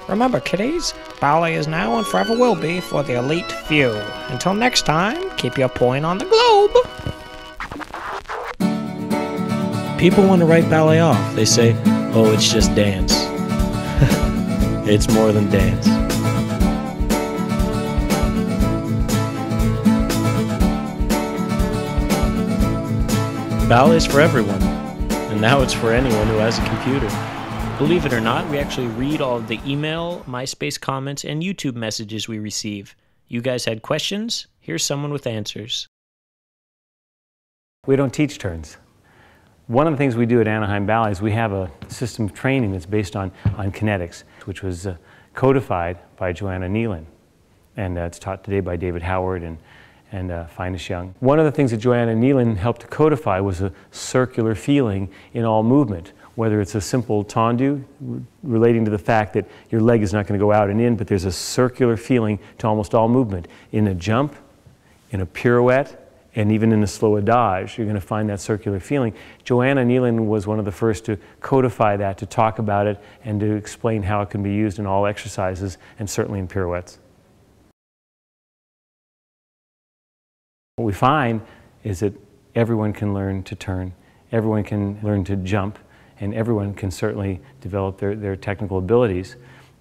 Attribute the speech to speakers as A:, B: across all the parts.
A: Remember, kiddies, ballet is now and forever will be for the elite few. Until next time, keep your point on the globe.
B: People want to write ballet off. They say, oh, it's just dance. It's more than dance. Ballet is for everyone, and now it's for anyone who has a computer. Believe it or not, we actually read all of the email, MySpace comments, and YouTube messages we receive. You guys had questions? Here's someone with answers.
C: We don't teach turns. One of the things we do at Anaheim Ballet is we have a system of training that's based on kinetics, which was codified by Joanna Nealon. And it's taught today by David Howard and Finest Young. One of the things that Joanna Nealon helped to codify was a circular feeling in all movement, whether it's a simple tendu relating to the fact that your leg is not going to go out and in, but there's a circular feeling to almost all movement. In a jump, in a pirouette, and even in a slow adage, you're going to find that circular feeling. Joanna Nealon was one of the first to codify that, to talk about it, and to explain how it can be used in all exercises, and certainly in pirouettes. What we find is that everyone can learn to turn, everyone can learn to jump, and everyone can certainly develop their technical abilities,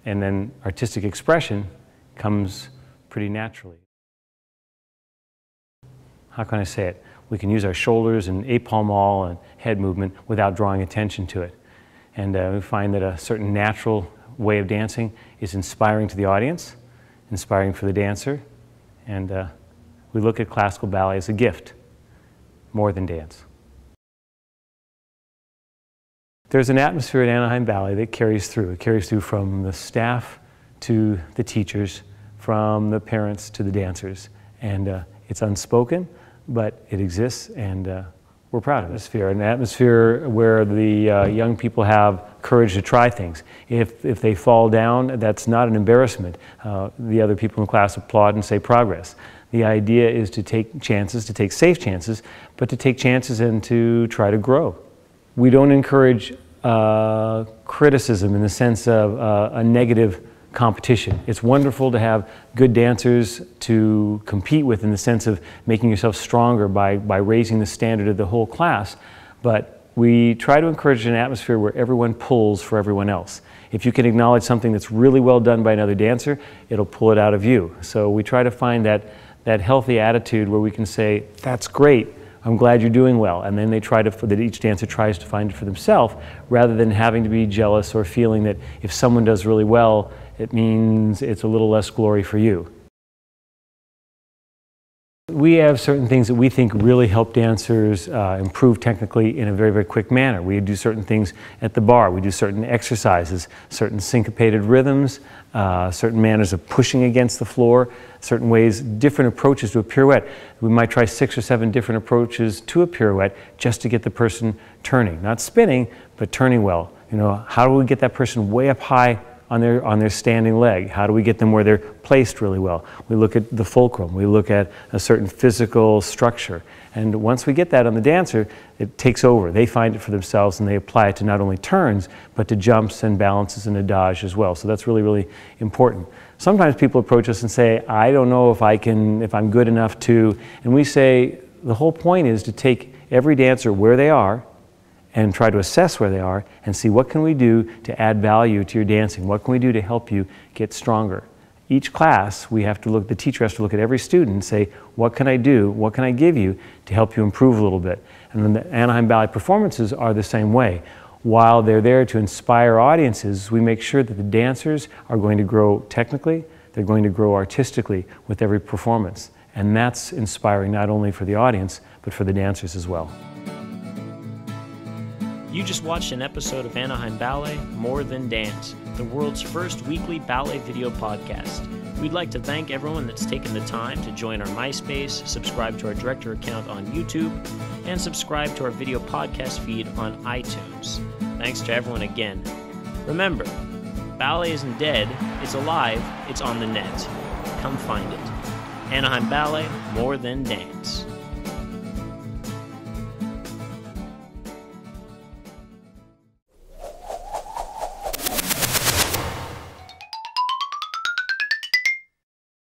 C: and then artistic expression comes pretty naturally. How can I say it? We can use our shoulders and épaulement and head movement without drawing attention to it. And we find that a certain natural way of dancing is inspiring to the audience, inspiring for the dancer, and we look at classical ballet as a gift, more than dance. There's an atmosphere at Anaheim Ballet that carries through. It carries through from the staff to the teachers, from the parents to the dancers. And it's unspoken, but it exists, and we're proud of it. An atmosphere where the young people have courage to try things. If they fall down, that's not an embarrassment. The other people in the class applaud and say progress. The idea is to take chances, to take safe chances, but to take chances and to try to grow. We don't encourage criticism in the sense of a negative competition. It's wonderful to have good dancers to compete with in the sense of making yourself stronger by raising the standard of the whole class, but we try to encourage an atmosphere where everyone pulls for everyone else. If you can acknowledge something that's really well done by another dancer, it'll pull it out of you. So we try to find that healthy attitude where we can say, that's great, I'm glad you're doing well, and then that each dancer tries to find it for themselves, rather than having to be jealous or feeling that if someone does really well, it means it's a little less glory for you. We have certain things that we think really help dancers improve technically in a very, very quick manner. We do certain things at the bar. We do certain exercises, certain syncopated rhythms, certain manners of pushing against the floor, certain ways, different approaches to a pirouette. We might try 6 or 7 different approaches to a pirouette just to get the person turning. Not spinning, but turning well. You know, how do we get that person way up high on their standing leg? How do we get them where they're placed really well? We look at the fulcrum. We look at a certain physical structure. And once we get that on the dancer, it takes over. They find it for themselves and they apply it to not only turns, but to jumps and balances and adage as well. So that's really, really important. Sometimes people approach us and say, I don't know if I'm good enough to, and we say, the whole point is to take every dancer where they are and try to assess where they are and see what can we do to add value to your dancing. What can we do to help you get stronger? Each class, the teacher has to look at every student and say, what can I do, what can I give you to help you improve a little bit? And then the Anaheim Ballet performances are the same way. While they're there to inspire audiences, we make sure that the dancers are going to grow technically, they're going to grow artistically with every performance. And that's inspiring not only for the audience, but for the dancers as well.
B: You just watched an episode of Anaheim Ballet, More Than Dance, the world's first weekly ballet video podcast. We'd like to thank everyone that's taken the time to join our MySpace, subscribe to our director account on YouTube, and subscribe to our video podcast feed on iTunes. Thanks to everyone again. Remember, ballet isn't dead, it's alive, it's on the net. Come find it. Anaheim Ballet, More Than Dance.